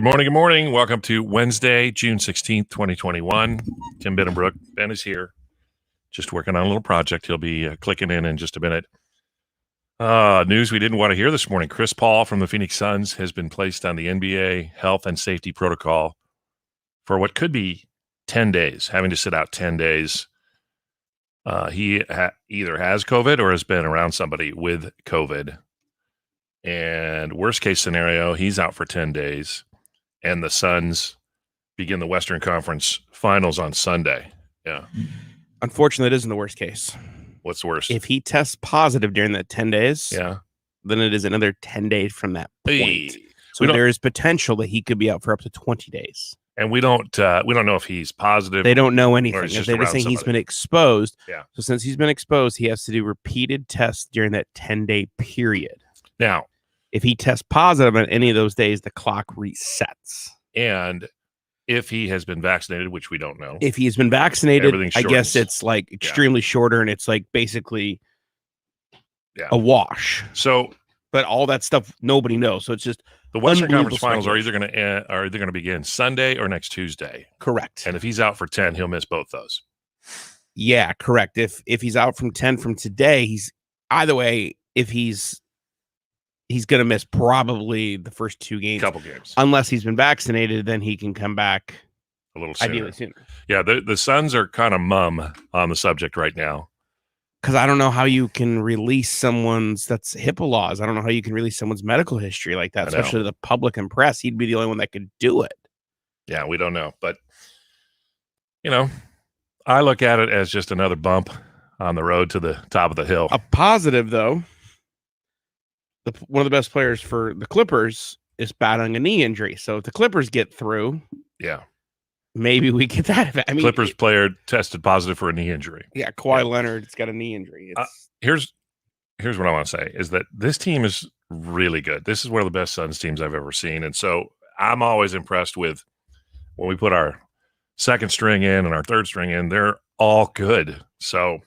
Good morning. Good morning. Welcome to Wednesday, June 16th, 2021. Tim, Ben, and Brooke. Ben is here. Just working on a little project. He'll be clicking in just a minute. News we didn't want to hear this morning. Chris Paul from the Phoenix Suns has been placed on the NBA health and safety protocol for what could be 10 days, having to sit out 10 days. He either has COVID or has been around somebody with COVID. And worst case scenario, he's out for 10 days. And the Suns begin the Western Conference Finals on Sunday. Yeah. Unfortunately, it isn't the worst case. What's worse? If he tests positive during that 10 days, Yeah. then it is another 10 days from that point. Hey, so there is potential that he could be out for up to 20 days. And we don't know if he's positive. They don't know anything. They're just saying somebody. He's been exposed. Yeah. So since he's been exposed, he has to do repeated tests during that 10-day period. Now, if he tests positive on any of those days, the clock resets. And if he has been vaccinated, which we don't know. If he's been vaccinated, I guess it's like extremely shorter, and it's like basically a wash. So, but all that stuff nobody knows. So it's just the Western Conference Finals are either going to begin Sunday or next Tuesday. Correct. And if he's out for 10, he'll miss both those. Yeah, correct. If he's out from 10 from today, he's either way. If he's going to miss probably the first two games, couple games, unless he's been vaccinated. Then he can come back a little sooner. Ideally sooner. Yeah, the Suns are kind of mum on the subject right now. Because I don't know how you can release someone's, that's HIPAA laws. I don't know how you can release someone's medical history like that, especially to the public and press. He'd be the only one that could do it. Yeah, we don't know. But, I look at it as just another bump on the road to the top of the hill. A positive, though, one of the best players for the Clippers is battling a knee injury. So if the Clippers get through, maybe we get that. I mean, Clippers player tested positive for a knee injury. Yeah, Kawhi Leonard's got a knee injury. Here's what I want to say is that this team is really good. This is one of the best Suns teams I've ever seen. And so I'm always impressed with when we put our second string in and our third string in, they're all good. So,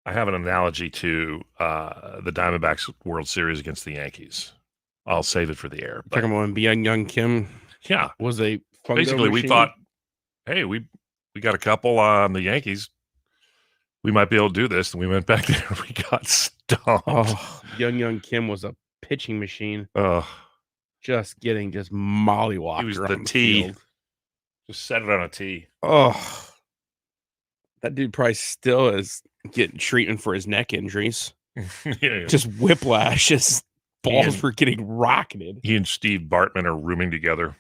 I have an analogy to the Diamondbacks World Series against the Yankees. I'll save it for the air. Talking about young Kim. Yeah. Was a basically machine. We thought, hey, we got a couple on the Yankees. We might be able to do this. And we went back there and we got stomped. Oh, young Kim was a pitching machine. Just mollywopped. He was the tee. Just set it on a tee. Oh, that dude probably still is getting treatment for his neck injuries. Yeah. Just whiplash. His balls were getting rocketed. He and Steve Bartman are rooming together.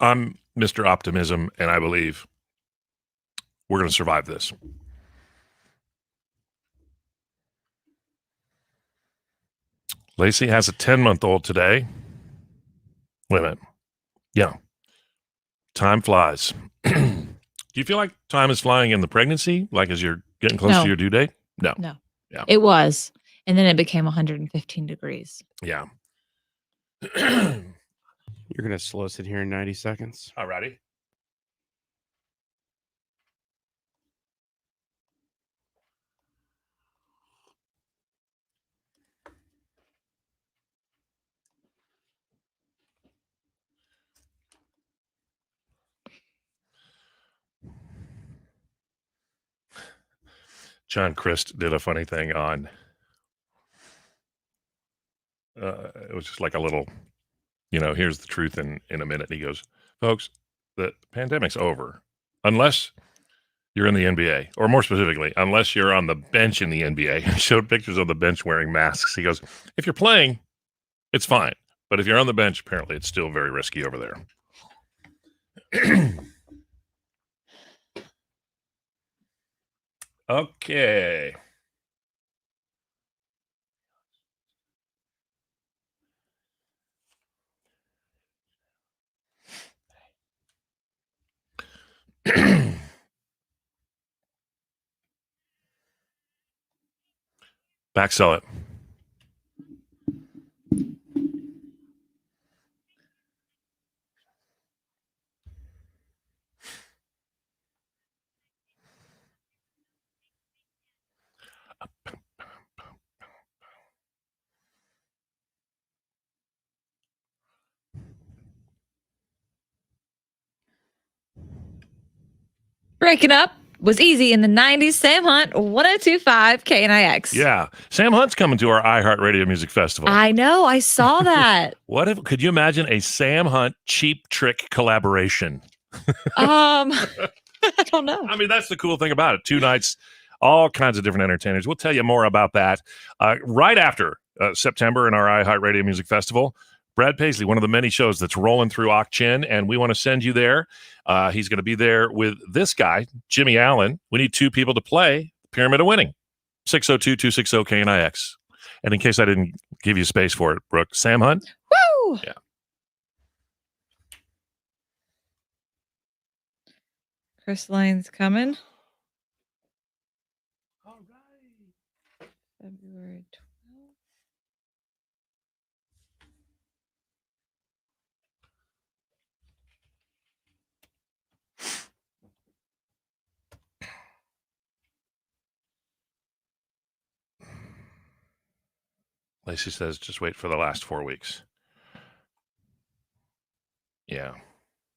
I'm Mr. Optimism, and I believe we're going to survive this. Lacey has a 10-month-old today. Wait a minute. Yeah. Time flies. Do you feel like time is flying in the pregnancy? Like as you're getting close to your due date? No. Yeah. It was. And then it became 115 degrees. Yeah. You're going to solicit here in 90 seconds. All righty. John Christ did a funny thing on, it was just like a little, here's the truth in a minute. And he goes, folks, the pandemic's over. Unless you're in the NBA, or more specifically, unless you're on the bench in the NBA. He showed pictures of the bench wearing masks. He goes, if you're playing, it's fine. But if you're on the bench, apparently it's still very risky over there. Okay. Back sell it. Breaking up was easy in the 90s. Sam Hunt, 102.5 KNIX. Yeah. Sam Hunt's coming to our iHeart Radio Music Festival. I know. I saw that. Could you imagine a Sam Hunt Cheap Trick collaboration? I don't know. I mean, that's the cool thing about it. 2 nights, all kinds of different entertainers. We'll tell you more about that right after September in our iHeart Radio Music Festival. Brad Paisley, one of the many shows that's rolling through Ak-Chin, and we want to send you there. He's going to be there with this guy, Jimmy Allen. We need 2 people to play Pyramid of Winning, 602-260-KNIX. And in case I didn't give you space for it, Brooke, Sam Hunt? Woo! Yeah. Chris Lane's coming. All right. February 12th. Lacey says just wait for the last 4 weeks. Yeah.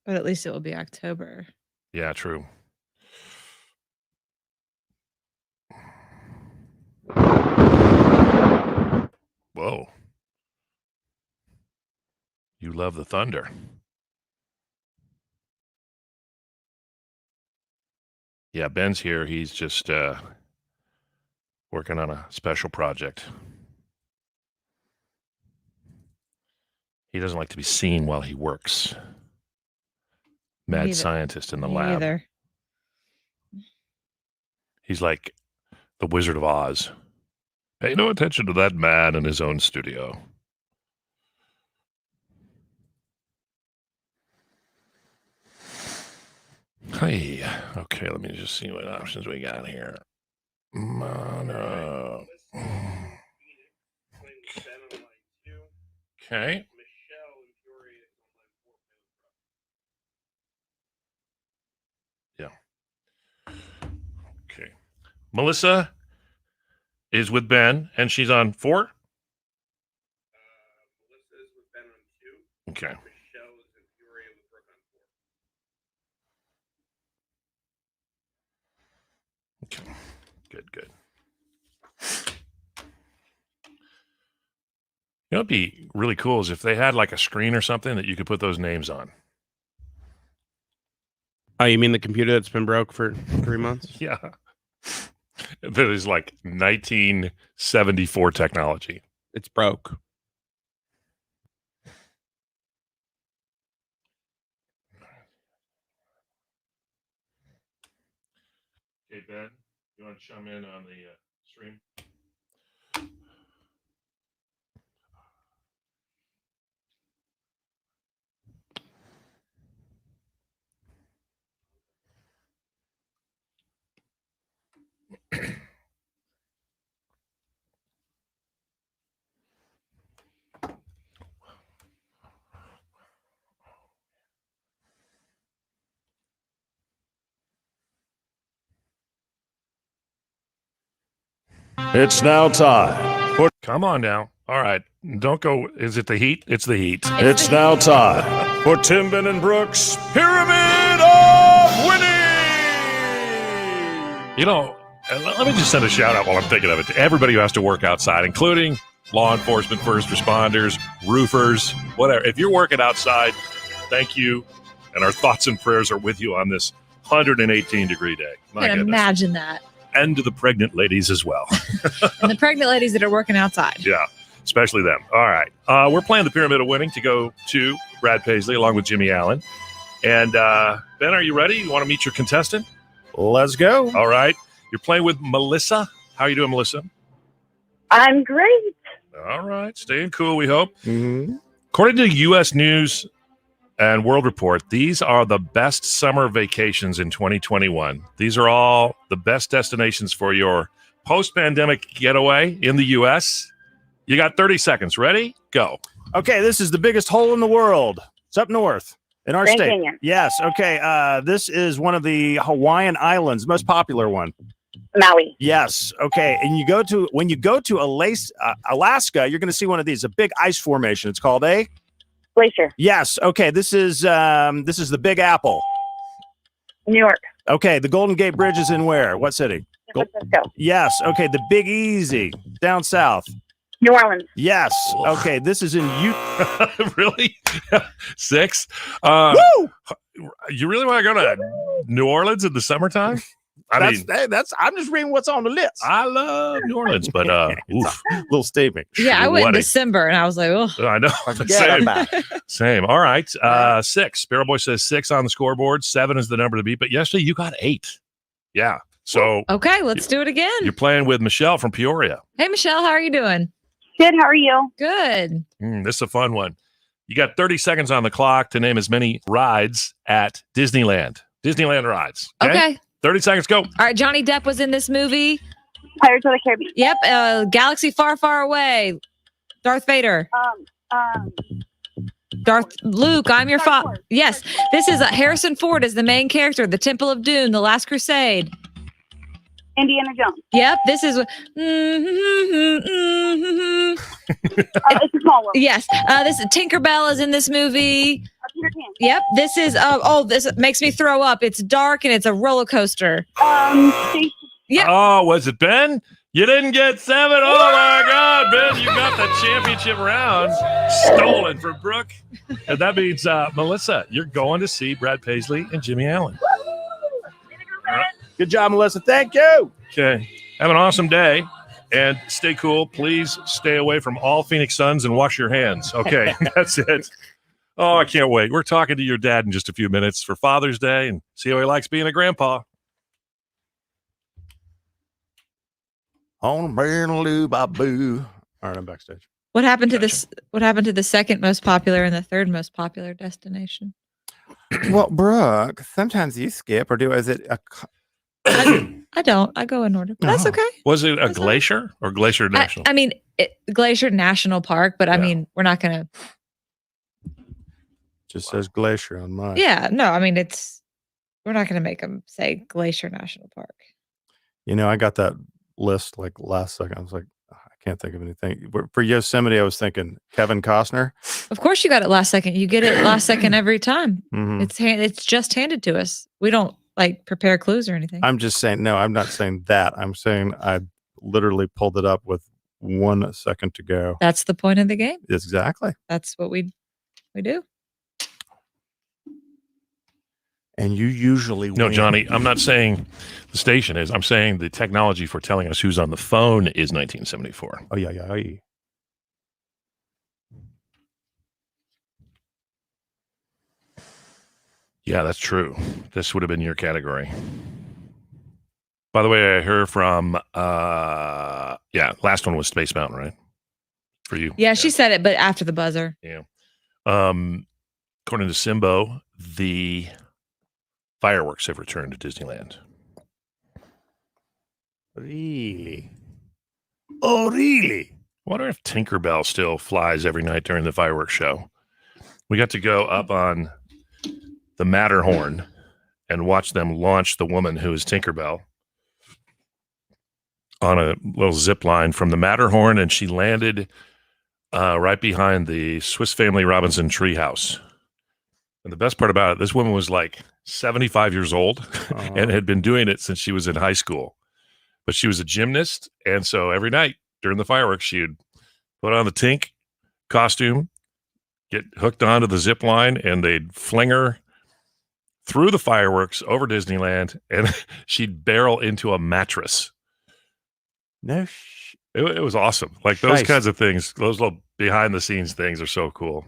But at least it will be October. Yeah, true. Whoa. You love the thunder. Yeah, Ben's here. He's just working on a special project. He doesn't like to be seen while he works. Mad scientist in the lab. Either. He's like the Wizard of Oz. Pay no attention to that man in his own studio. Hey, okay, let me just see what options we got here. Mono. Okay. Yeah. Okay. Melissa is with Ben, and she's on 4? Melissa is with Ben on 2. Okay. Michelle is in Peoria with Brooke on 4. Okay. Good. You know what'd be really cool is if they had like a screen or something that you could put those names on. Oh, you mean the computer that's been broke for 3 months? Yeah. That is like 1974 technology. It's broke. Okay, Ben, you want to chime in on the stream? It's now time. Come on now. All right. Don't go. Is it the heat? It's the heat. It's now time for Tim, Ben, and Brooks' Pyramid of Winning. You know, let me just send a shout out while I'm thinking of it to everybody who has to work outside, including law enforcement, first responders, roofers, whatever. If you're working outside, thank you. And our thoughts and prayers are with you on this 118-degree day. I can imagine that. And to the pregnant ladies as well. And the pregnant ladies that are working outside. Yeah, especially them. All right. We're playing the Pyramid of Winning to go to Brad Paisley along with Jimmy Allen. And Ben, are you ready? You want to meet your contestant? Let's go. All right. You're playing with Melissa. How are you doing, Melissa? I'm great. All right. Staying cool, we hope. Mm-hmm. According to U.S. News and World Report, these are the best summer vacations in 2021. These are all the best destinations for your post-pandemic getaway in the U.S. You got 30 seconds. Ready? Go. Okay, this is the biggest hole in the world. It's up north in our Grand state. Canyon. Yes. Okay. This is one of the Hawaiian Islands, most popular one. Maui. Yes. Okay. And when you go to Alaska, you're going to see one of these, a big ice formation. It's called a Glacier. Yes. Okay. This is the Big Apple. New York. Okay, the Golden Gate Bridge is in where? What city? San Francisco. Yes. Okay, the Big Easy down south. New Orleans. Yes. Okay, this is in Utah. Really? 6? Woo! You really want to go to New Orleans in the summertime? I mean, That's. I'm just reading what's on the list. I love New Orleans, but oof. Little statement. Yeah, I went in What a- December and I was like, oh, I know. Forget Same. about it. Same. All right. 6. Sparrow Boy says 6 on the scoreboard. 7 is the number to beat. But yesterday you got 8. Yeah. So okay, let's do it again. you're playing with Michelle from Peoria. Hey, Michelle, how are you doing? Good. How are you? Good. This is a fun one. You got 30 seconds on the clock to name as many rides at Disneyland. Disneyland rides. Okay. 30 seconds, go. All right, Johnny Depp was in this movie. Pirates of the Caribbean. Yep. Galaxy Far, Far Away. Darth Vader. Luke, I'm your Star father. Wars. Yes. This is Harrison Ford is the main character. The Temple of Doom, The Last Crusade. Indiana Jones. Yep. This is. It's a Small World. Yes. This Tinkerbell is in this movie. Peter Pan. Yep. This is. This makes me throw up. It's dark and it's a roller coaster. Station. Yep. Oh, was it Ben? You didn't get 7. Oh, my God, Ben, you got the championship round stolen from Brooke. And that means, Melissa, you're going to see Brad Paisley and Jimmy Allen. Good job, Melissa. Thank you. Okay. Have an awesome day and stay cool. Please stay away from all Phoenix Suns and wash your hands. Okay. That's it. Oh, I can't wait. We're talking to your dad in just a few minutes for Father's Day and see how he likes being a grandpa. On Boo Baboo. All right, I'm backstage. What happened to this? What happened to the second most popular and the third most popular destination? Well, Brooke, sometimes you skip or do is it a I don't. I go in order. But that's Oh. okay. Was it a That's all right. glacier or Glacier National? I mean, Glacier National Park, but I Yeah. mean, we're not going to. Just says Glacier on mine. Yeah, no, I mean, we're not going to make them say Glacier National Park. You know, I got that list like last second. I was like, I can't think of anything. For Yosemite, I was thinking Kevin Costner. Of course, you got it last second. You get it last second every time. Mhm. It's just handed to us. We don't like prepare clues or anything. I'm just saying, no, I'm not saying that. I'm saying I literally pulled it up with 1 second to go. That's the point of the game. Exactly. That's what we do. And you usually No, win. Johnny, I'm not saying the station is. I'm saying the technology for telling us who's on the phone is 1974. Oh, yeah. Yeah, that's true. This would have been your category. By the way, I heard from, last one was Space Mountain, right? For you. Yeah, she said it, but after the buzzer. According to Simbo, the fireworks have returned to Disneyland. Really? Oh, really? I wonder if Tinkerbell still flies every night during the fireworks show. We got to go up on the Matterhorn and watch them launch the woman who is Tinkerbell on a little zip line from the Matterhorn, and she landed right behind the Swiss Family Robinson treehouse. And the best part about it, this woman was like 75 years old and had been doing it since she was in high school. But she was a gymnast, and so every night during the fireworks, she'd put on the Tink costume, get hooked onto the zip line, and they'd fling her through the fireworks over Disneyland, and she'd barrel into a mattress. No. It was awesome. Like those Nice. kinds of things, those little behind the scenes things are so cool.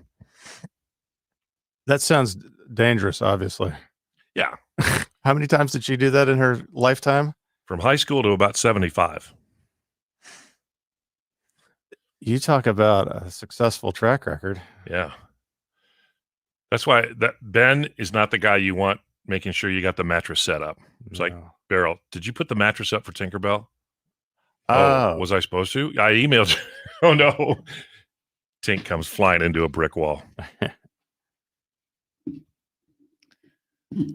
That sounds dangerous, obviously. Yeah. How many times did she do that in her lifetime? From high school to about 75. You talk about a successful track record. Yeah. That's why that Ben is not the guy you want making sure you got the mattress set up. It's like, No. Beryl, did you put the mattress up for Tinkerbell? Oh. Was I supposed to? I emailed you. Oh, no. Tink comes flying into a brick wall.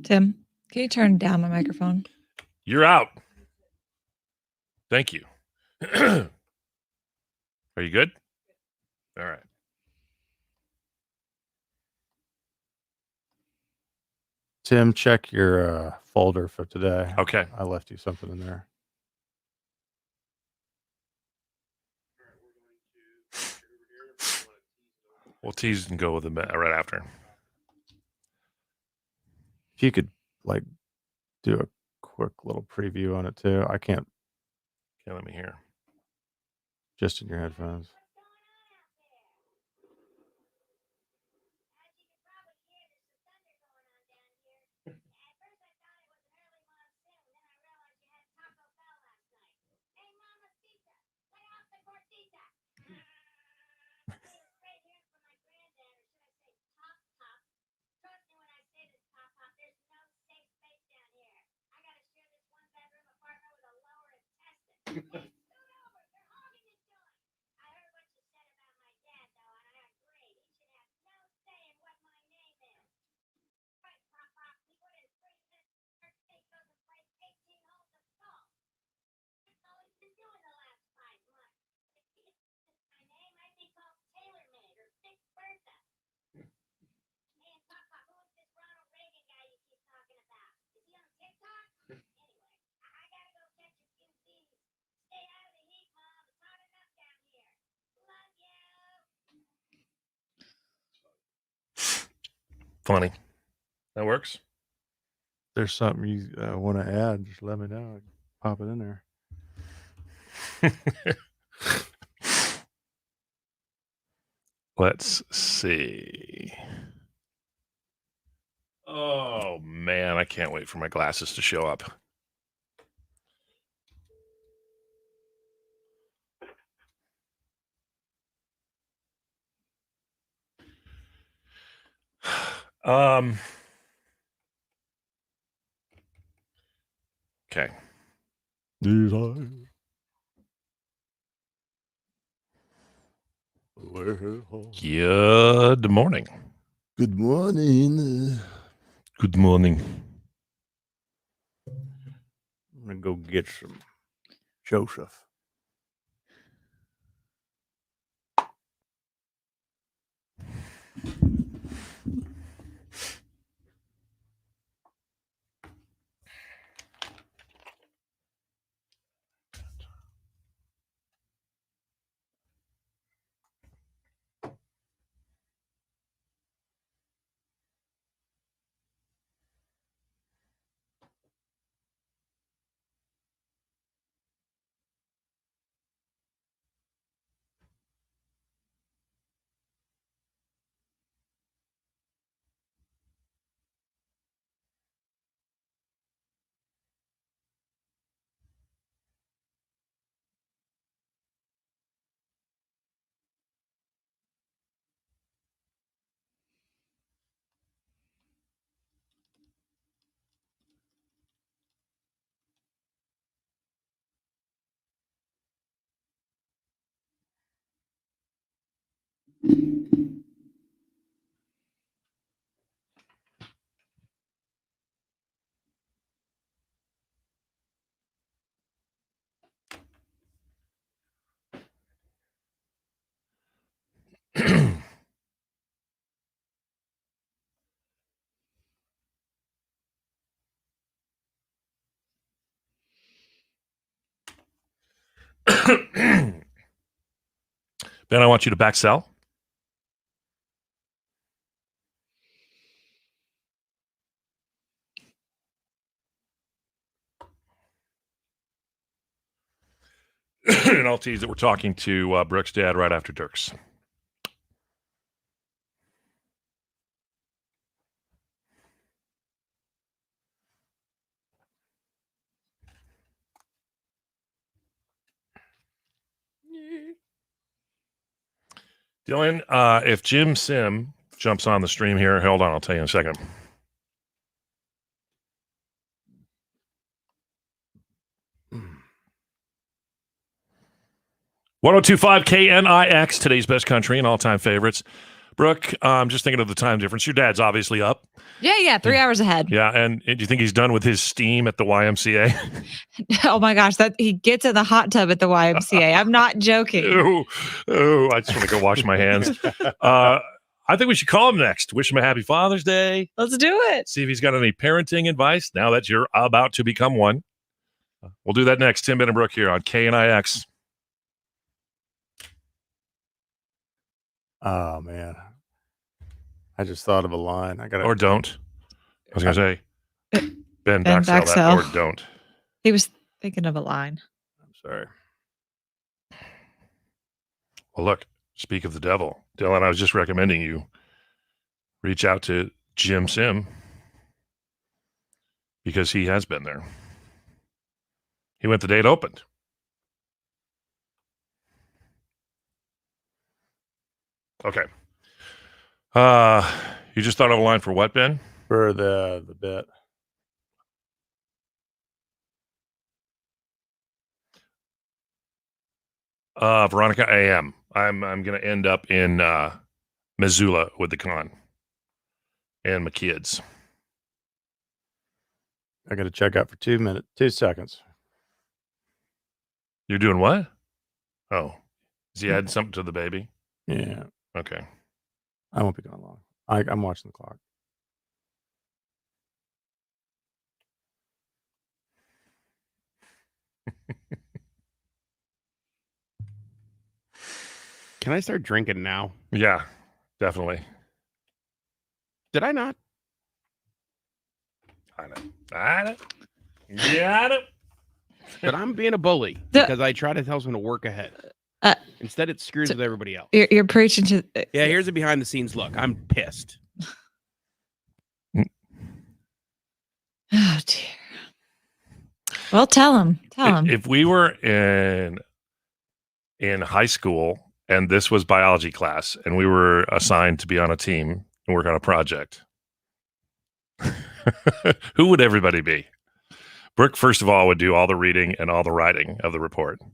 Tim, can you turn down my microphone? You're out. Thank you. Are you good? All right. Tim, check your folder for today. Okay. I left you something in there. We'll tease and go with them right after. If you could like do a quick little preview on it too. I can't. Okay, let me hear. Just in your headphones. Funny. That works. There's something you want to add, just let me know. Pop it in there. Let's see. Oh, man. I can't wait for my glasses to show up. Okay. Good morning. Good morning. Good morning. I'm gonna go get some Joseph. Ben, I want you to back sell. And I'll tease that we're talking to Brooke's dad right after Dirk's. Dylan, if Jim Sim jumps on the stream here, hold on, I'll tell you in a second. .1025 KNIX, today's best country and all-time favorites. Brooke, I'm just thinking of the time difference. Your dad's obviously up. Yeah, 3 hours ahead. Yeah, and do you think he's done with his steam at the YMCA? Oh my gosh, that he gets in the hot tub at the YMCA. I'm not joking. Ooh, I just want to go wash my hands. I think we should call him next. Wish him a happy Father's Day. Let's do it. See if he's got any parenting advice now that you're about to become one. We'll do that next. Tim, Ben, and Brooke here on KNIX. Oh man, I just thought of a line. Or don't. I was gonna say, Ben, Ben backsell that, backsell. or don't. He was thinking of a line. I'm sorry. Well, look, speak of the devil. Dylan, I was just recommending you reach out to Jim Sim because he has been there. He went the day it opened. Okay. You just thought of a line for what, Ben? For the bit. Veronica, I am. I'm going to end up in Missoula with the con and my kids. I got to check out for 2 seconds. You're doing what? Oh, is he adding something to the baby? Yeah, Okay. I won't be gone long. I'm watching the clock. Can I start drinking now? Yeah, definitely. Did I not? I know. Got it. But I'm being a bully because I try to tell someone to work ahead. Instead, it screws with everybody else. You're preaching to. Yeah, here's a behind the scenes look. I'm pissed. Oh dear. Well, tell him. Tell him. If we were in high school and this was biology class and we were assigned to be on a team and work on a project, who would everybody be? Brooke, first of all, would do all the reading and all the writing of the report. I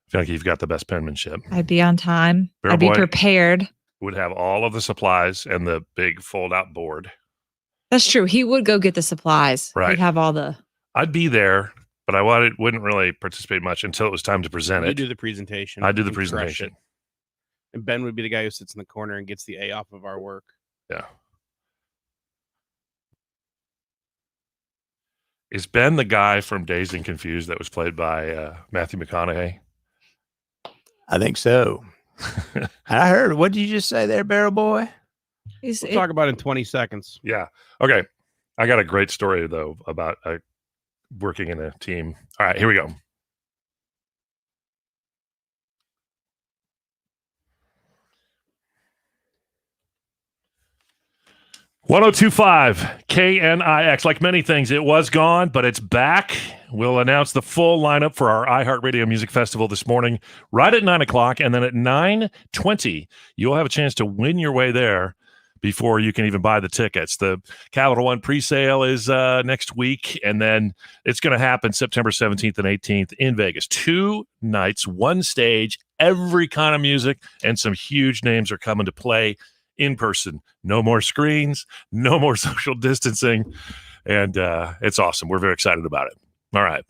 feel like you've got the best penmanship. I'd be on time. Bear I'd be Boy prepared. would have all of the supplies and the big fold-out board. That's true. He would go get the supplies. Right. He'd have all the. I'd be there, but I wouldn't really participate much until it was time to present You it. do the presentation. I do the and crush presentation. it. And Ben would be the guy who sits in the corner and gets the A off of our work. Yeah. Is Ben the guy from Dazed and Confused that was played by Matthew McConaughey? I think so. I heard. What did you just say there, Barrel Boy? We'll talk about it in 20 seconds. Yeah. Okay. I got a great story, though, about working in a team. All right. Here we go. (1025) KNIX. Like many things, it was gone, but it's back. We'll announce the full lineup for our iHeart Radio Music Festival this morning, right at 9 o'clock. And then at 9:20, you'll have a chance to win your way there before you can even buy the tickets. The Capital One presale is next week, and then it's going to happen September 17th and 18th in Vegas. 2 nights, 1 stage, every kind of music, and some huge names are coming to play in person. No more screens, no more social distancing, and it's awesome. We're very excited about it. All right.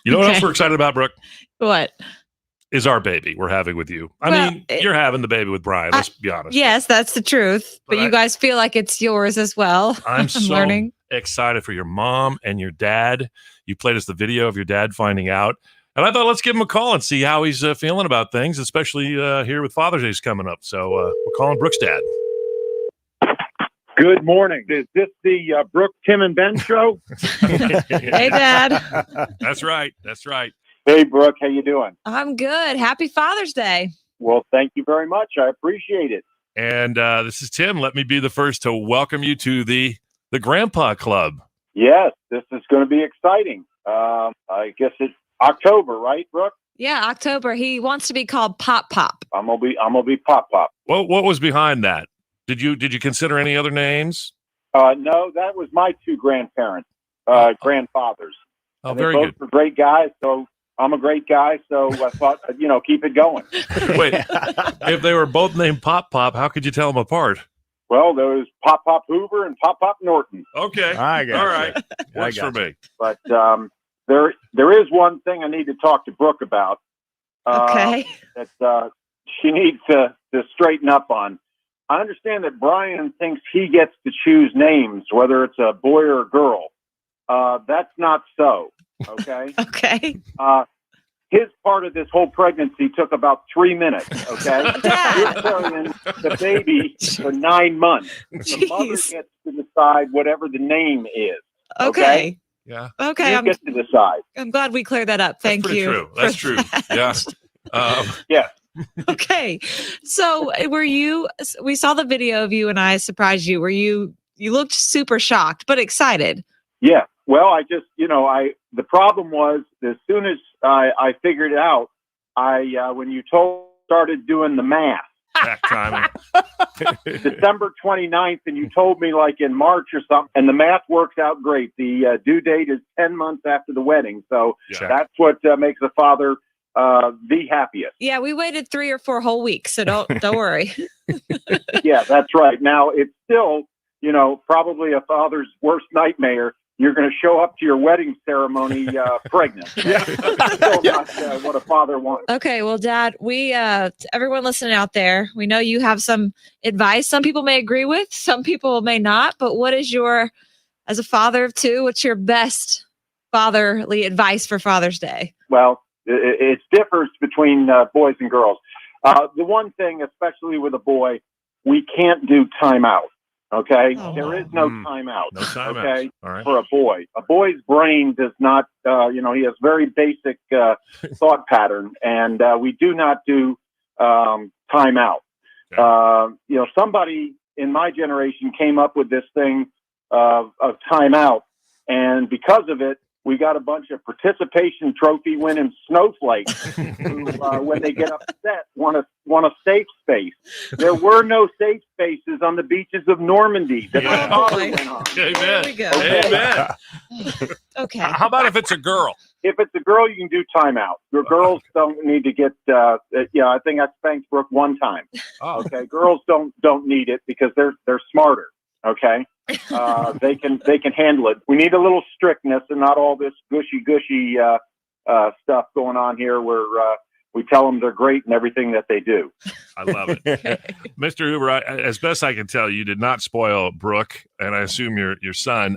You know what else we're excited about, Brooke? What? Is our baby we're having with you. I mean, you're having the baby with Brian. Let's be honest. Yes, that's the truth. But you guys feel like it's yours as well. I'm so learning. Excited for your mom and your dad. You played us the video of your dad finding out. And I thought, let's give him a call and see how he's feeling about things, especially here with Father's Day coming up. So we're calling Brooke's dad. Good morning. Is this the Brooke, Tim, and Ben show? Hey, Dad. That's right. That's right. Hey, Brooke. How you doing? I'm good. Happy Father's Day. Well, thank you very much. I appreciate it. And this is Tim. Let me be the first to welcome you to the Grandpa Club. Yes, this is going to be exciting. I guess it's October, right, Brooke? Yeah, October. He wants to be called Pop Pop. I'm gonna be Pop Pop. What was behind that? Did you consider any other names? No, that was my 2 grandparents, grandfathers. Oh, and very both good. were great guys. So I'm a great guy. So I thought, keep it going. Wait, if they were both named Pop Pop, how could you tell them apart? Well, there was Pop Pop Hoover and Pop Pop Norton. Okay, I got all you. right, works for me. But there is one thing I need to talk to Brooke about. Okay. That she needs to straighten up on. I understand that Brian thinks he gets to choose names, whether it's a boy or a girl. That's not so. Okay. Okay. His part of this whole pregnancy took about 3 minutes. Okay. You're carrying the baby for 9 months. The mother Jeez. gets to decide whatever the name is. Okay. Yeah. Okay. You get to decide. I'm glad we cleared that up. Thank That's pretty you. true. That's true. that. Yeah. Yeah. Okay. So we saw the video of you and I surprised you. You looked super shocked, but excited. Yeah. Well, I just, the problem was as soon as I figured it out, when you started doing the math, Back timing. December 29th, and you told me like in March or something, and the math works out great. The due date is 10 months after the wedding. So that's what makes a father the happiest. Yeah, we waited 3 or 4 whole weeks, so don't worry. Yeah, that's right. Now it's still, probably a father's worst nightmare. You're going to show up to your wedding ceremony pregnant. Yeah. That's still not what a father wants. Okay, well, Dad, we everyone listening out there, we know you have some advice. Some people may agree with, some people may not. But what is as a father of 2, what's your best fatherly advice for Father's Day? Well, it differs between boys and girls. The one thing, especially with a boy, we can't do timeout. Okay, there is no timeout. No timeout. Okay, all right. For a boy, a boy's brain does not. He has very basic thought pattern, and we do not do timeout. Okay. Somebody in my generation came up with this thing of timeout, and because of it, we got a bunch of participation trophy winning snowflakes who, when they get upset, want a safe space. There were no safe spaces on the beaches of Normandy. That my father went on. Amen. There we go. Amen. Okay. How about if it's a girl? If it's a girl, you can do timeout. Your girls don't need to get. I think I spanked Brooke one time. Oh. Okay, girls don't need it because they're smarter. Okay, they can handle it. We need a little strictness and not all this gushy stuff going on here where we tell them they're great in everything that they do. I love it. Mr. Hoover, as best I can tell, you did not spoil Brooke, and I assume your son.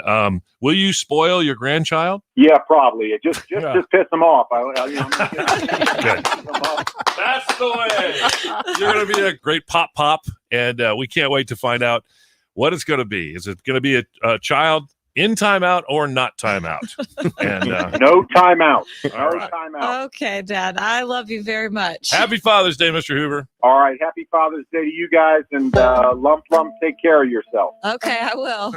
Will you spoil your grandchild? Yeah, probably. Just piss them off. Good. That's the way. You're going to be a great pop, and we can't wait to find out what it's going to be. Is it going to be a child in timeout or not timeout? And no timeout. All right. Timeout. Okay, Dad. I love you very much. Happy Father's Day, Mr. Hoover. All right. Happy Father's Day to you guys, and lump, take care of yourself. Okay, I will.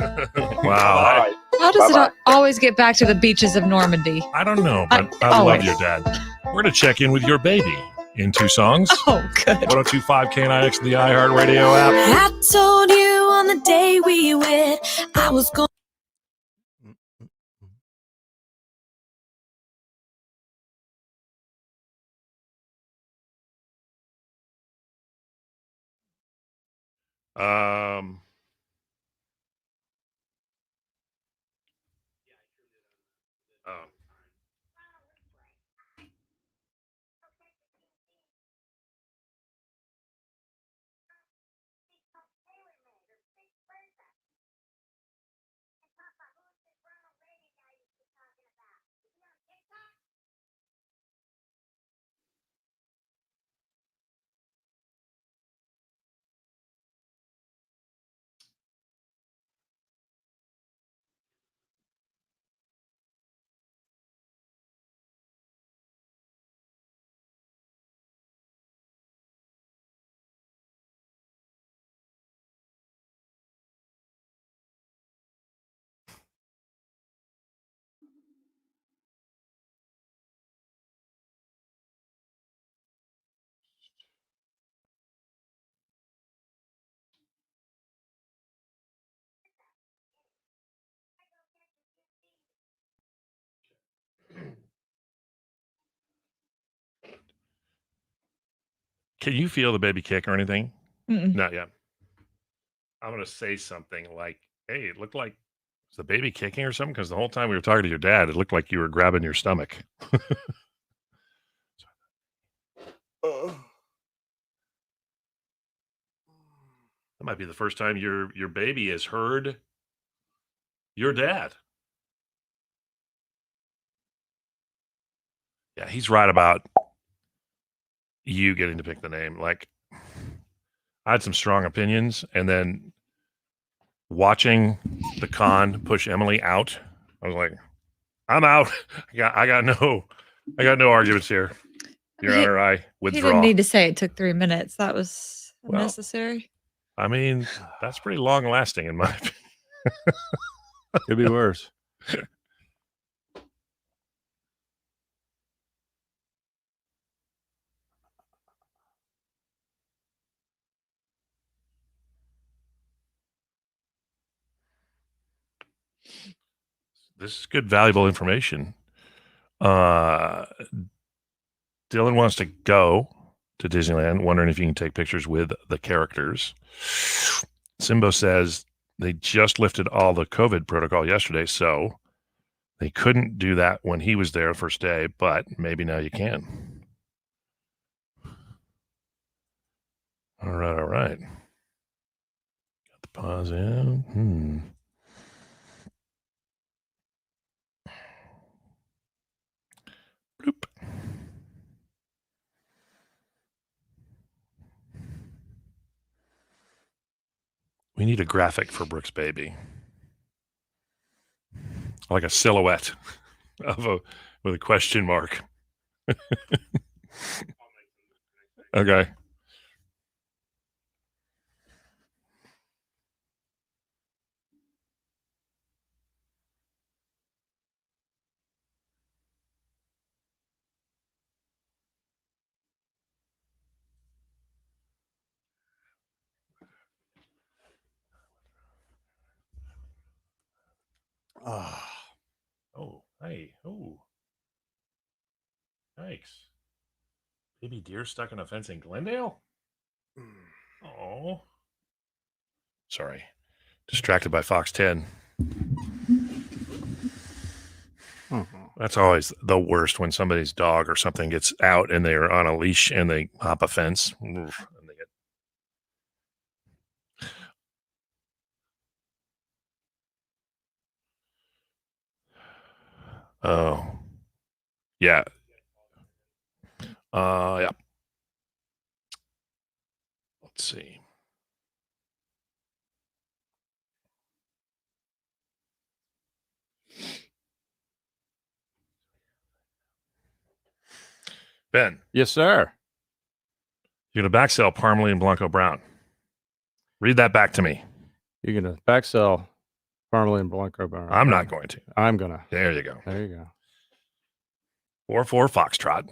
Wow. All right. How does Bye-bye. it always get back to the beaches of Normandy? I don't know, but I love always. your dad. We're going to check in with your baby in 2 songs. Oh, good. 1025 KNIX and the iHeart Radio app. I told you on the day we wed, I was going. Can you feel the baby kick or anything? Mm-mm. Not yet. I'm going to say something like, hey, it looked like, was the baby kicking or something? Because the whole time we were talking to your dad, it looked like you were grabbing your stomach. That might be the first time your baby has heard your dad. Yeah, he's right about you getting to pick the name. Like, I had some strong opinions, and then watching the con push Emily out, I was like, I'm out. I got no arguments here. Your Honor, I withdraw. He didn't need to say it took 3 minutes. That was unnecessary. I mean, that's pretty long lasting in my opinion. Could be worse. This is good, valuable information. Dylan wants to go to Disneyland, wondering if you can take pictures with the characters. Simbo says they just lifted all the COVID protocol yesterday, so they couldn't do that when he was there first day, but maybe now you can. All right. Got the pause in. Bloop. We need a graphic for Brooke's baby. Like a silhouette with a question mark. Okay. Oh, hey, oh. Yikes. Baby deer stuck in a fence in Glendale? Oh. Sorry. Distracted by Fox 10. That's always the worst when somebody's dog or something gets out and they're on a leash and they hop a fence. And they get... Oh. Yeah. Yeah. Let's see. Ben. Yes, sir. You're going to backsell Parmalee and Blanco Brown. Read that back to me. You're going to backsell Parmalee and Blanco Brown. I'm not going to. I'm going to. There you go. There you go. 4-4 Foxtrot.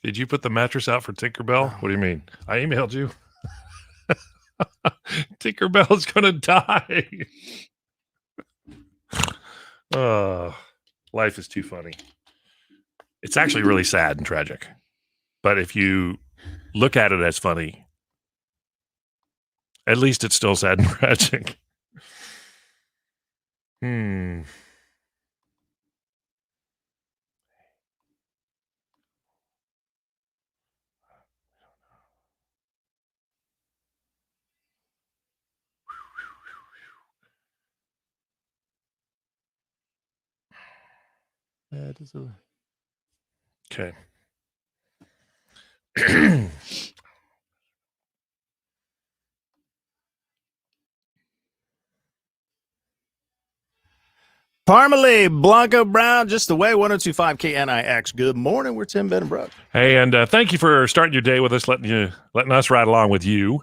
Did you put the mattress out for Tinkerbell? What do you mean? I emailed you. Tinkerbell's gonna die. Life is too funny. It's actually really sad and tragic. But if you look at it as funny, at least it's still sad and tragic. Okay. Parmalee, Blanco Brown, just the way, 102.5 KNIX. Good morning. We're Tim, Ben, and Brooke. Hey, and thank you for starting your day with us, letting us ride along with you.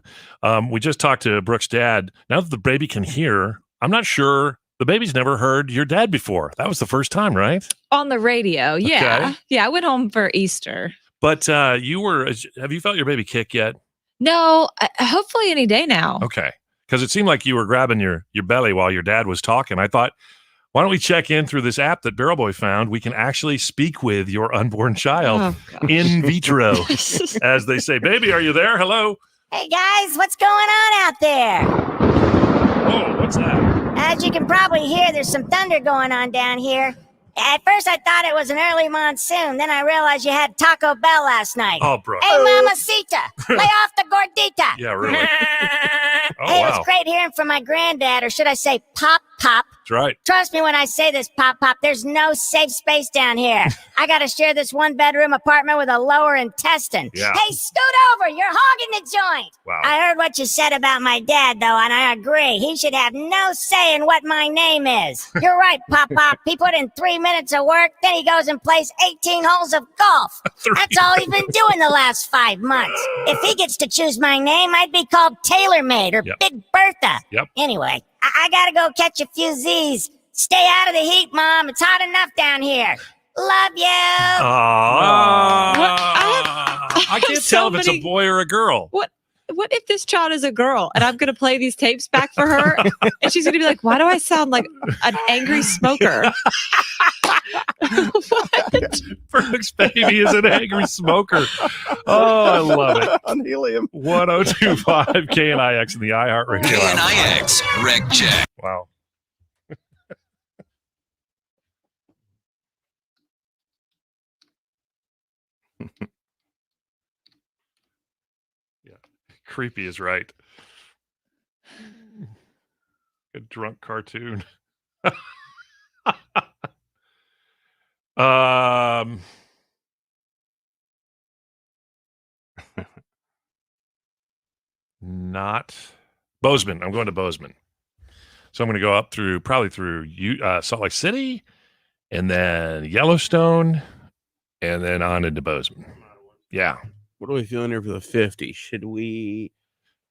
We just talked to Brooke's dad. Now that the baby can hear, I'm not sure. The baby's never heard your dad before. That was the first time, right? On the radio, yeah. Okay. Yeah, I went home for Easter. But have you felt your baby kick yet? No, hopefully any day now. Okay. Because it seemed like you were grabbing your belly while your dad was talking. I thought, why don't we check in through this app that Barrel Boy found? We can actually speak with your unborn child in vitro. As they say, baby, are you there? Hello? Hey, guys, what's going on out there? Oh, what's that? As you can probably hear, there's some thunder going on down here. At first, I thought it was an early monsoon. Then I realized you had Taco Bell last night. Oh, Brooke. Hey, mamacita, lay off the gordita. Yeah, really. Oh, Hey, it wow. was great hearing from my granddad, or should I say Pop Pop. That's right. Trust me when I say this, Pop Pop, there's no safe space down here. I gotta share this one-bedroom apartment with a lower intestine. Yeah. Hey, scoot over, you're hogging the joint. Wow. I heard what you said about my dad, though, and I agree. He should have no say in what my name is. You're right, Pop Pop. He put in 3 minutes of work, then he goes and plays 18 holes of golf. That's all he's been doing the last 5 months. If he gets to choose my name, I'd be called TaylorMade or Yep. Big Bertha. Yep. Anyway, I gotta go catch a few Z's. Stay out of the heat, Mom. It's hot enough down here. Love you. I can't tell if it's a boy or a girl. What if this child is a girl and I'm going to play these tapes back for her and she's going to be like, why do I sound like an angry smoker? What? Brooke's baby is an angry smoker. Oh, I love it. On helium. 1025 KNIX in the iHeart Radio. KNIX Rec Check. Wow. Yeah. Creepy is right. A drunk cartoon. Not Bozeman. I'm going to Bozeman. So I'm going to go up probably through Salt Lake City and then Yellowstone and then on into Bozeman. Yeah. What are we feeling here for the 50? Should we?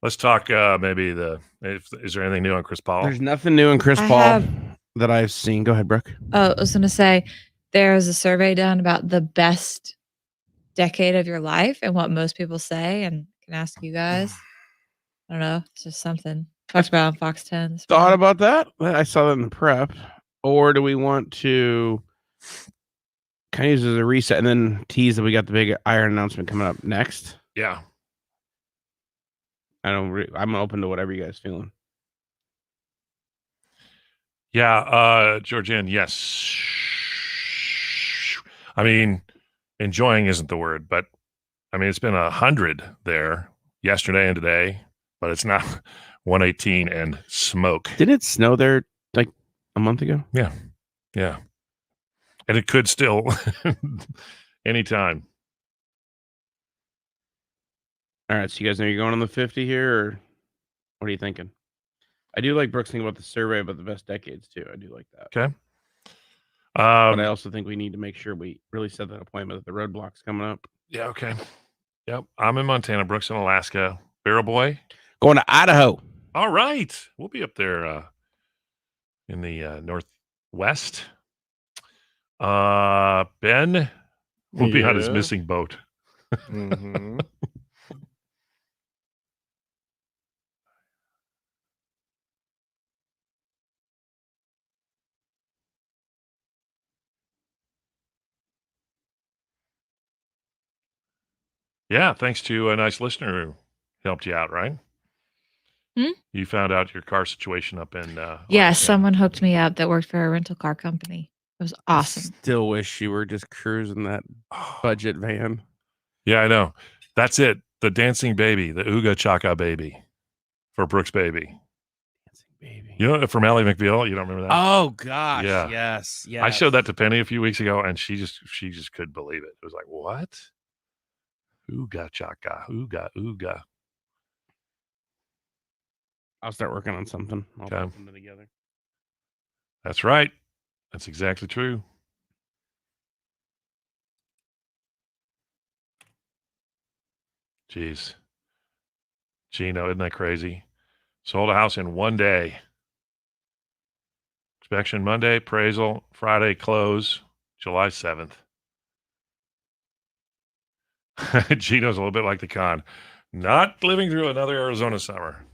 Let's talk maybe is there anything new on Chris Paul? There's nothing new in Chris Paul that I've seen. Go ahead, Brooke. Oh, I was going to say there was a survey done about the best decade of your life and what most people say. And I can ask you guys. I don't know. It's just something talked about on Fox 10. Thought about that? I saw that in the prep. Or do we want to kind of use it as a reset and then tease that we got the big Iron announcement coming up next? Yeah. I'm open to whatever you guys feeling. Yeah, Georgianne, yes. I mean, enjoying isn't the word, but I mean, it's been 100 there yesterday and today, but it's not 118 and smoke. Didn't it snow there like a month ago? Yeah. Yeah. And it could still anytime. All right, so you guys know you're going on the 50 here, or what are you thinking? I do like Brooks thinking about the survey about the best decades too. I do like that. Okay. But I also think we need to make sure we really set that appointment that the roadblock's coming up. Yeah, okay. Yep. I'm in Montana, Brooks in Alaska. Barrel Boy. Going to Idaho. All right. We'll be up there in the northwest. Ben will be on his missing boat. Mm-hmm. Yeah, thanks to a nice listener who helped you out, right? You found out your car situation up in Yes, someone hooked me up that worked for a rental car company. It was awesome. Still wish you were just cruising that budget van. Yeah, I know. That's it. The dancing baby, the Ooga Chaka baby for Brooks' baby. Dancing baby. You know, from Ally McBeal. You don't remember that? Oh gosh. Yeah. Yes. I showed that to Penny a few weeks ago, and she just couldn't believe it. It was like, what? Ooga Chaka, Ooga, Ooga. I'll start working on something. I'll Okay. put them together. That's right. That's exactly true. Jeez. Gino, isn't that crazy? Sold a house in one day. Inspection Monday, appraisal, Friday, close, July 7th. Gino's a little bit like the con. Not living through another Arizona summer.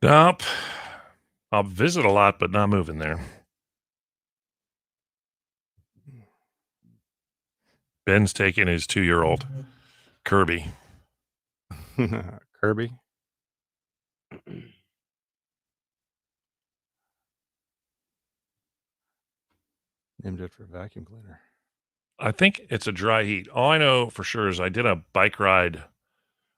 Nope. I'll visit a lot, but not moving there. Ben's taking his 2-year-old Kirby. Kirby. Named it for a vacuum cleaner. I think it's a dry heat. All I know for sure is I did a bike ride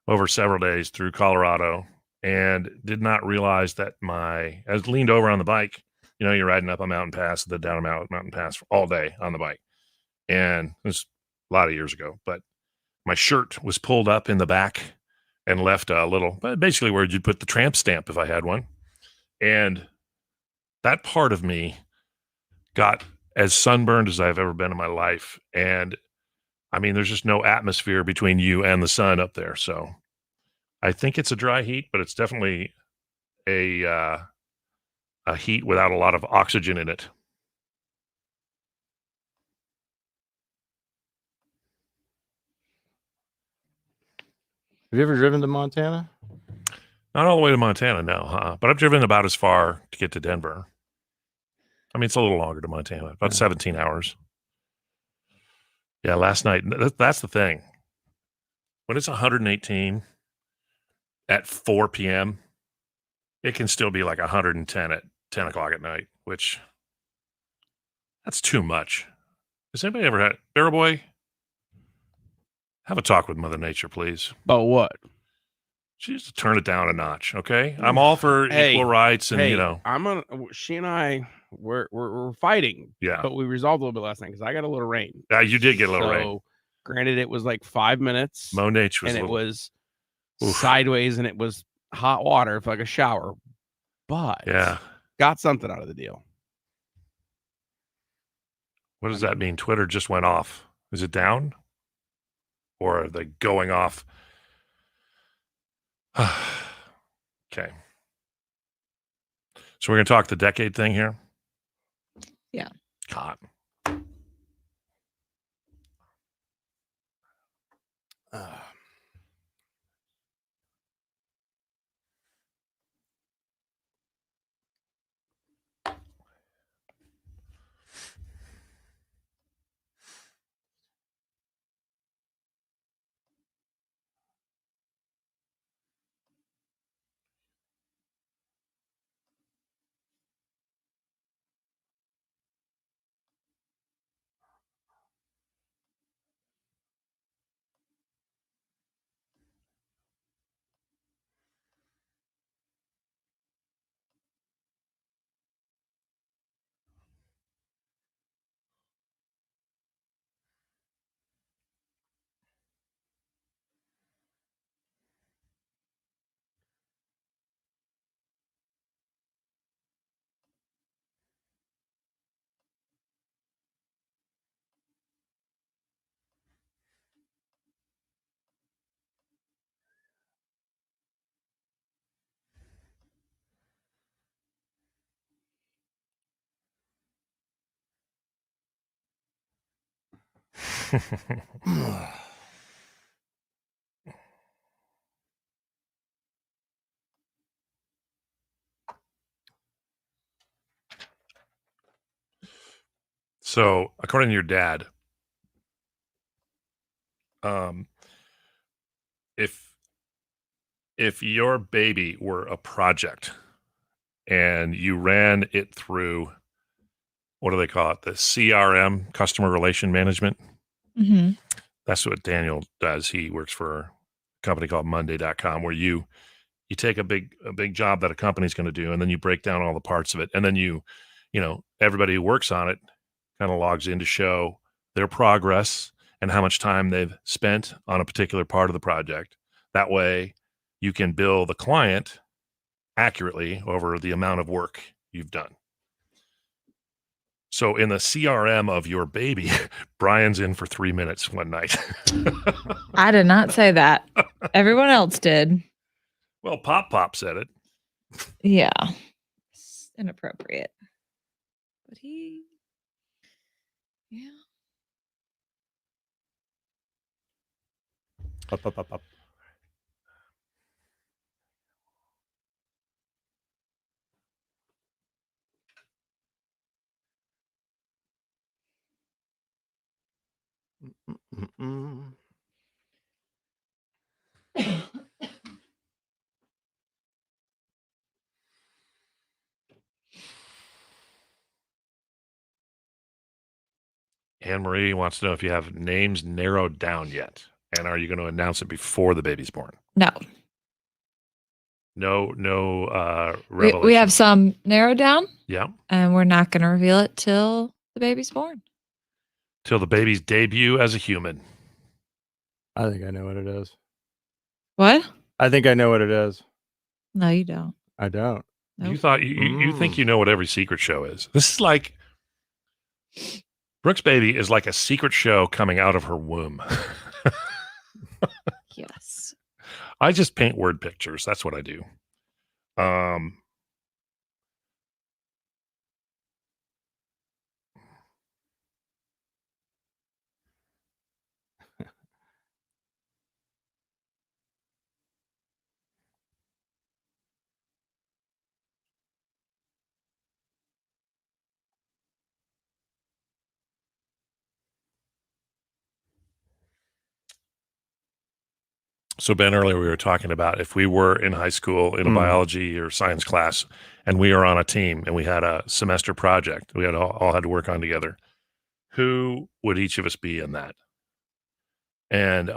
over several days through Colorado and did not realize that I was leaned over on the bike. You know, you're riding up a mountain pass, then down a mountain pass all day on the bike. And it was a lot of years ago, but my shirt was pulled up in the back and left a little, basically where you'd put the tramp stamp if I had one. And that part of me got as sunburned as I've ever been in my life. And I mean, there's just no atmosphere between you and the sun up there. So I think it's a dry heat, but it's definitely a heat without a lot of oxygen in it. Have you ever driven to Montana? Not all the way to Montana, no, but I've driven about as far to get to Denver. I mean, it's a little longer to Montana, about 17 hours. Yeah, last night, that's the thing. When it's 118 at 4 p.m., it can still be like 110 at 10 o'clock at night, which that's too much. Has anybody ever had, Barrel Boy, have a talk with Mother Nature, please. About what? She needs to turn it down a notch, okay? I'm all for equal rights and, you know. She and I, we're fighting. Yeah. But we resolved a little bit last night because I got a little rain. Yeah, you did get a little rain. So, granted, it was like 5 minutes. Monate was and a little, it was sideways and it was hot water for like a shower. But yeah, got something out of the deal. What does that mean? Twitter just went off. Is it down? Or are they going off? Okay. So we're going to talk the decade thing here? Yeah. God. So, according to your dad, if your baby were a project and you ran it through, what do they call it? The CRM, customer relation management. Mm-hmm. That's what Daniel does. He works for a company called Monday.com, where you take a big job that a company's going to do, and then you break down all the parts of it, and then you know, everybody who works on it kind of logs in to show their progress and how much time they've spent on a particular part of the project. That way, you can bill the client accurately over the amount of work you've done. So in the CRM of your baby, Brian's in for 3 minutes one night. I did not say that. Everyone else did. Well, Pop Pop said it. Yeah. It's inappropriate. But he, yeah. Up. Mm. Anne Marie wants to know if you have names narrowed down yet, and are you going to announce it before the baby's born? No. No. We have some narrowed down. Yeah. And we're not going to reveal it till the baby's born. Till the baby's debut as a human. I think I know what it is. What? I think I know what it is. No, you don't. I don't. Nope. You thought you think you know what every secret show is. This is like Brooke's baby is like a secret show coming out of her womb. Yes. I just paint word pictures. That's what I do. So Ben, earlier we were talking about if we were in high school in a biology or science class and we were on a team and we had a semester project, we had all had to work on together, who would each of us be in that? And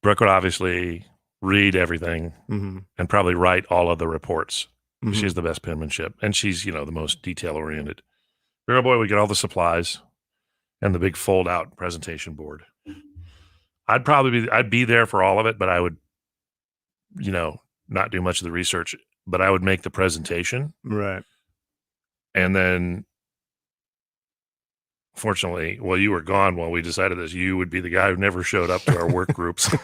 Brooke would obviously read everything and probably write all of the reports. She has the best penmanship and she's, the most detail oriented. Bear Boy would get all the supplies and the big fold out presentation board. I'd be there for all of it, but I would, not do much of the research, but I would make the presentation. Right. And then fortunately, while you were gone while we decided this, you would be the guy who never showed up to our work groups.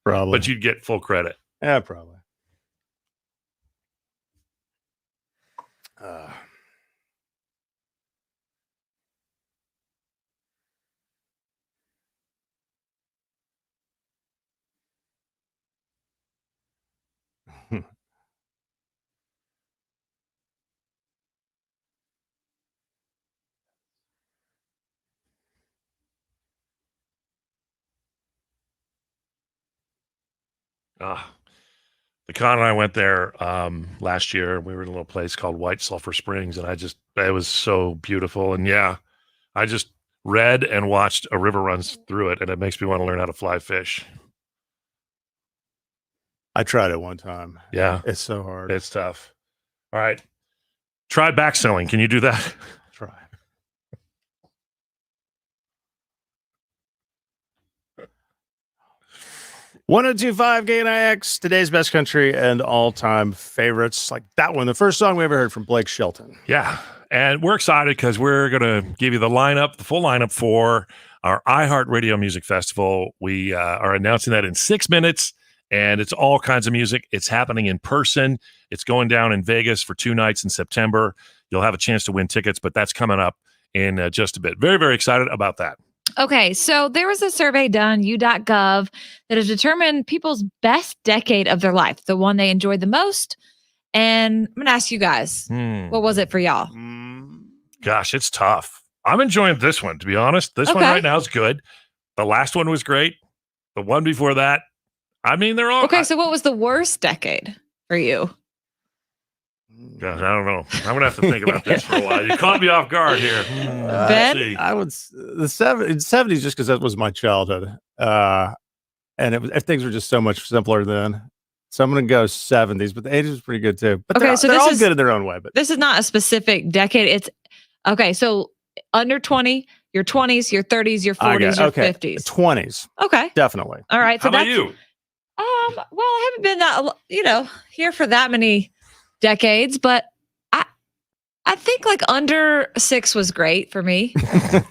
Probably. But you'd get full credit. Yeah, probably. The con and I went there last year. We were in a little place called White Sulphur Springs, and it was so beautiful. And yeah, I just read and watched a river runs through it, and it makes me want to learn how to fly fish. I tried it one time. Yeah. It's so hard. It's tough. All right. Try back selling. Can you do that? Try. .1025 KNIX, today's best country and all-time favorites. Like that one, the first song we ever heard from Blake Shelton. Yeah. And we're excited because we're going to give you the full lineup for our iHeart Radio Music Festival. We are announcing that in 6 minutes, and it's all kinds of music. It's happening in person. It's going down in Vegas for 2 nights in September. You'll have a chance to win tickets, but that's coming up in just a bit. Very, very excited about that. Okay, so there was a survey done, u.gov, that has determined people's best decade of their life, the one they enjoyed the most. And I'm going to ask you guys, what was it for y'all? Gosh, it's tough. I'm enjoying this one, to be honest. This one right now is good. The last one was great. The one before that, they're all... Okay, so what was the worst decade for you? Gosh, I don't know. I'm gonna have to think about this for a while. You caught me off guard here. Ben? I would the 70s just because that was my childhood, and things were just so much simpler then. So I'm gonna go 70s, but the 80s was pretty good too. But they're all good in their own way. But this is not a specific decade. It's okay. So under 20, your 20s, your 30s, your 40s, your 50s, 20s. Okay, definitely. All right. So how about you? Well, I haven't been that here for that many decades, but I think like under 6 was great for me.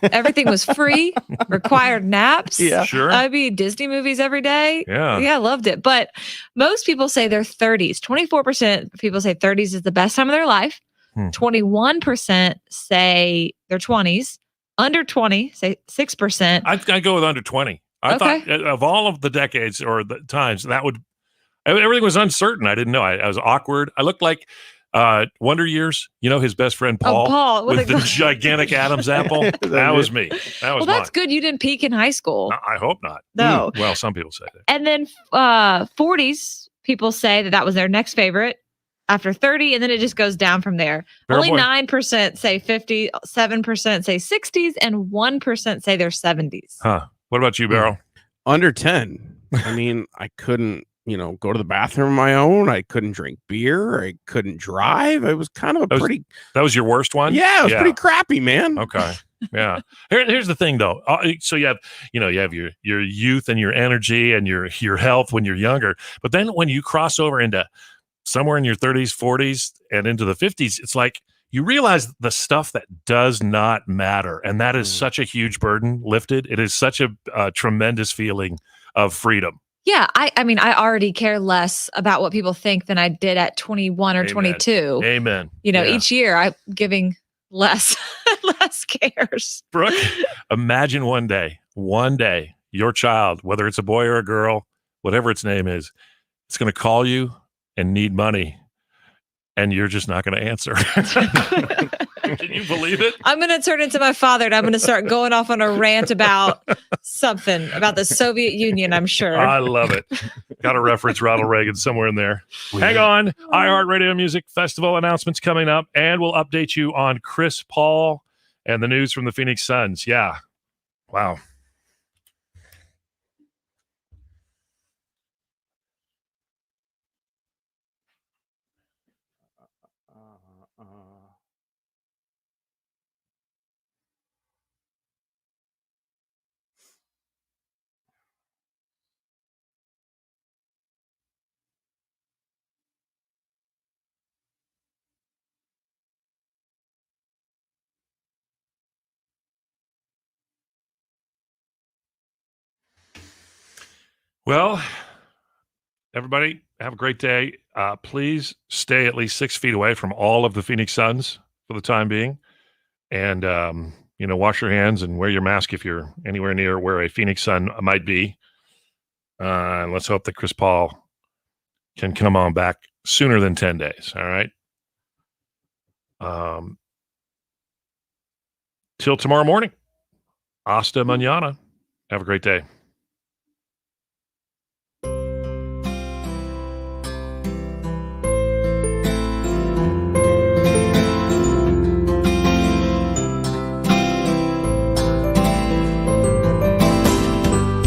Everything was free, required naps. Yeah, sure. I'd be Disney movies every day. Yeah, I loved it. But most people say their 30s. 24% of people say 30s is the best time of their life. 21% say their 20s. Under 20 say 6%. I go with under 20. I thought of all of the decades or the times everything was uncertain. I didn't know. I was awkward. I looked like Wonder Years, his best friend Paul, Paul with the gigantic Adam's apple. That was me. That was that's mine. good. You didn't peak in high school. I hope not. No. Well, some people say that. And then 40s, people say that was their next favorite after 30, and then it just goes down from there. Only 9% say 50, 7% say 60s, and 1% say their 70s. Huh. What about you, Beryl? Under 10. I mean, I couldn't, go to the bathroom on my own. I couldn't drink beer. I couldn't drive. It was kind of that was your worst one? Yeah, it was pretty crappy, man. Okay. Yeah. Here's the thing, though. So you have your youth and your energy and your health when you're younger. But then when you cross over into somewhere in your 30s, 40s, and into the 50s, it's like you realize the stuff that does not matter. And that is such a huge burden lifted. It is such a tremendous feeling of freedom. Yeah. I mean, I already care less about what people think than I did at 21 or 22. Amen. Each year I'm giving less cares. Brooke, imagine one day, your child, whether it's a boy or a girl, whatever its name is, it's going to call you and need money, and you're just not going to answer. Can you believe it? I'm going to turn into my father, and I'm going to start going off on a rant about something, about the Soviet Union, I'm sure. I love it. Got to reference Ronald Reagan somewhere in there. Hang on. iHeart Radio Music Festival announcements coming up, and we'll update you on Chris Paul and the news from the Phoenix Suns. Yeah. Wow. Well, everybody, have a great day. Please stay at least 6 feet away from all of the Phoenix Suns for the time being. And, wash your hands and wear your mask if you're anywhere near where a Phoenix Sun might be. And let's hope that Chris Paul can come on back sooner than 10 days. All right. Till tomorrow morning. Hasta mañana. Have a great day.